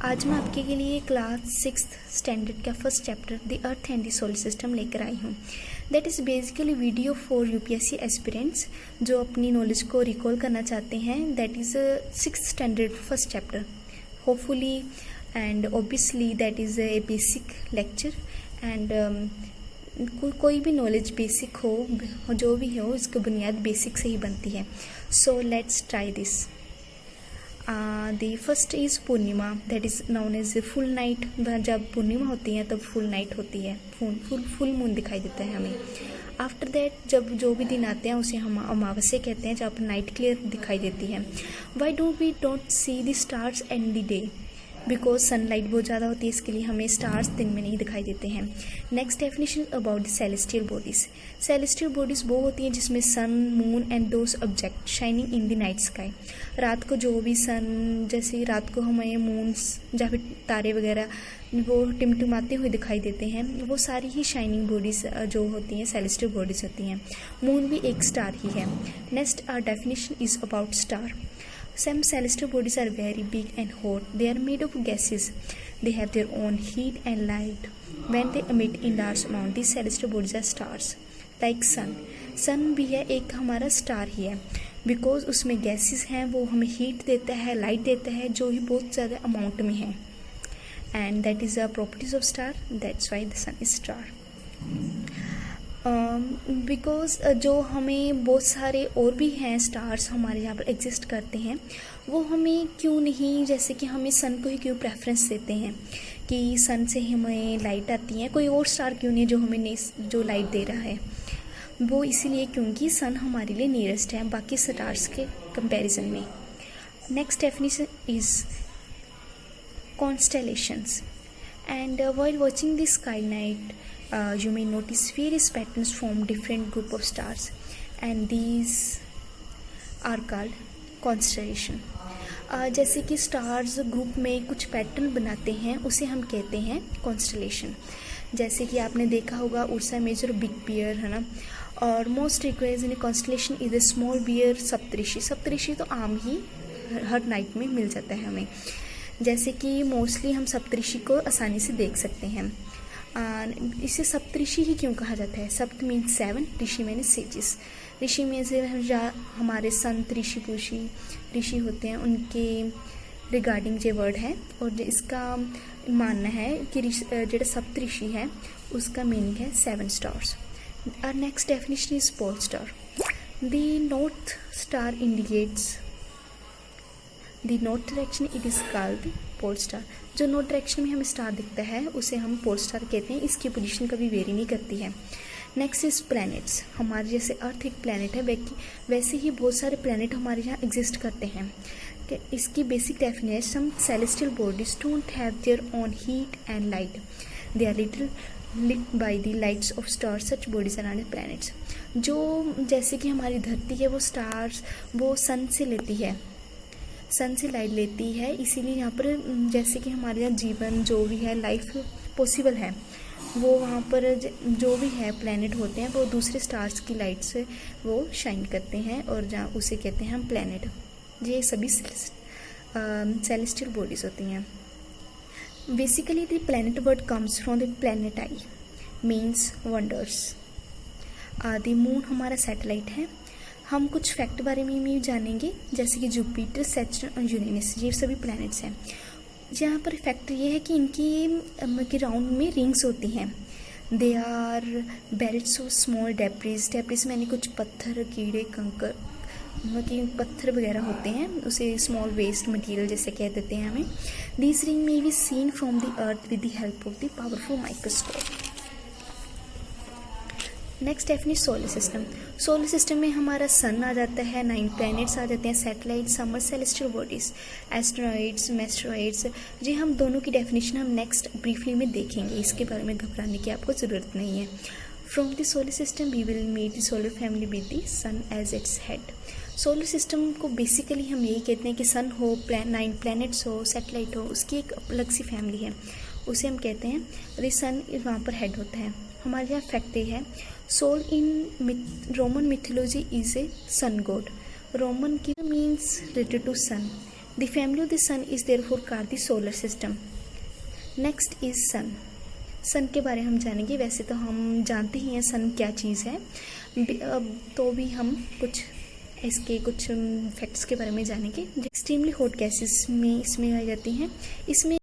आज मैं आपके के लिए क्लास 6th स्टैंडर्ड का first chapter the earth and the solar system लेकर आई हूँ। That is basically video for UPSC aspirants जो अपनी नॉलेज को रिकॉल करना चाहते हैं। That is 6th standard first chapter hopefully and obviously that is a basic lecture and कोई भी नॉलेज बेसिक हो जो भी हो इसकी बुनियाद बेसिक से ही बनती है। So let's try this. The first is Purnima, that is known as full night. जब पूर्णिमा होती है तब फुल नाइट होती है, फुल मून दिखाई देता है हमें। आफ्टर दैट जब जो भी दिन आते हैं उसे हम अमावस्या कहते हैं, जब नाइट क्लियर दिखाई देती है। Why don't see the stars and the day? Because sunlight बहुत ज़्यादा होती है, इसके लिए हमें स्टार्स दिन में नहीं दिखाई देते हैं। Next definition about the celestial bodies. Celestial bodies वो होती हैं जिसमें sun, moon and those object shining in the night sky. रात को जो भी सन, जैसे रात को हमें मून्स या फिर तारे वगैरह वो टिमटिमाते हुए दिखाई देते हैं, वो सारी ही शाइनिंग बॉडीज जो होती हैं सेलेस्टियल बॉडीज होती हैं। मून भी एक स्टार ही है। Next our definition is about star. Some celestial bodies are very big and hot. They are made of gases. They have their own heat and light. When they emit in large amount, these celestial bodies are stars. Like sun. Sun भी है एक हमारा star ही है, because उसमें gases हैं, वो हमें हीट देता है, लाइट देता है, जो ही बहुत ज़्यादा अमाउंट में है। And that is the properties of star, that's why the sun is star. Because जो हमें बहुत सारे और भी हैं स्टार्स हमारे यहाँ पर एग्जिस्ट करते हैं, वो हमें क्यों नहीं, जैसे कि हमें सन को ही क्यों प्रेफरेंस देते हैं कि सन से हमें लाइट आती है, कोई और स्टार क्यों नहीं जो हमें जो लाइट दे रहा है? वो इसीलिए क्योंकि सन हमारे लिए नियरेस्ट है बाकी स्टार्स के कंपैरिजन में। Next definition is constellations. And while watching the sky night, you may notice various patterns from different group of stars, and these are called constellation. जैसे कि स्टार्स ग्रुप में कुछ पैटर्न बनाते हैं, उसे हम कहते हैं कॉन्स्टलेशन। जैसे कि आपने देखा होगा उर्सा मेजर, बिग बियर है ना, और most request in constellation is a small bear, Saptarishi. Saptarishi तो आम ही हर नाइट में मिल जाता है हमें, जैसे कि मोस्टली हम सप्तऋषि को आसानी से देख सकते हैं। इसे सप्तऋषि ही क्यों कहा जाता है? सप्त मीन्स 7, ऋषि मैंने सेजिस। ऋषि में से हमारे संत ऋषि पुरुषि ऋषि होते हैं, उनके रिगार्डिंग ये वर्ड है, और इसका मानना है कि जो सप्तऋषि है उसका मीनिंग है 7 स्टार्स। और next definition is pole star. The north star indicates the north direction, it is called pole star. जो नॉर्थ डायरेक्शन में हमें स्टार दिखता है उसे हम पोल स्टार कहते हैं, इसकी पोजीशन कभी वेरी नहीं करती है। Next is planets. हमारे जैसे अर्थ एक प्लैनेट है, वैसे ही बहुत सारे प्लैनेट हमारे यहाँ एग्जिस्ट करते हैं। इसकी basic definition, some celestial bodies don't have their own heat and light, they are little lit by the lights of stars, such bodies are known as planets। जो जैसे कि हमारी धरती है वो स्टार्स वो सन से लेती है, सन से लाइट लेती है, इसीलिए यहाँ पर जैसे कि हमारे यहाँ जीवन जो भी है, लाइफ पॉसिबल है, वो वहाँ पर जो भी है प्लैनेट होते हैं वो दूसरे स्टार्स की लाइट से वो शाइन करते हैं, और जहाँ उसे कहते हैं हम प्लैनेट। ये सभी सेलेस्टियल बॉडीज होती हैं। Basically the planet word comes from the planetai, means wonders. The moon हमारा सैटेलाइट है। हम कुछ फैक्ट बारे में भी जानेंगे, जैसे कि जुपिटर, सैटर्न और यूरेनस, ये सभी प्लैनेट्स हैं। यहाँ पर फैक्ट ये है कि इनकी राउंड में रिंग्स होती हैं। They are belts of small debris. Debris मैंने कुछ पत्थर, कीड़े, कंकर, कि पत्थर वगैरह होते हैं, उसे स्मॉल वेस्ट मटेरियल जैसे कह देते हैं हमें। दिस रिंग में be seen from the earth with the help of the powerful microscope. Next definition solar system. Solar system में हमारा सन आ जाता है, 9 प्लैनेट्स आ जाते हैं, satellite, summer celestial bodies, asteroids, meteoroids. जी हम दोनों की डेफिनेशन हम नेक्स्ट ब्रीफली में देखेंगे, इसके बारे में घबराने की आपको ज़रूरत नहीं है। From the solar system we will meet the solar family with the sun as its head. Solar system को बेसिकली हम यही कहते हैं कि सन हो, 9 प्लैनेट्स हो, सैटेलाइट हो, उसकी एक अलग सी फैमिली है, उसे हम कहते हैं, और ये सन वहाँ पर हेड होता है। हमारे यहाँ फैक्ट ये है, sol in Roman mythology is a sun god. Roman की means related to sun, the family of the sun is therefore called the solar system. Next is sun. Sun के बारे में हम जानेंगे। वैसे तो हम जानते ही हैं सन क्या चीज़ है, तो भी हम कुछ इसके कुछ फैक्ट्स के बारे में जानेंगे। एक्सट्रीमली हॉट गैसेस में इसमें आ जाती हैं। इसमें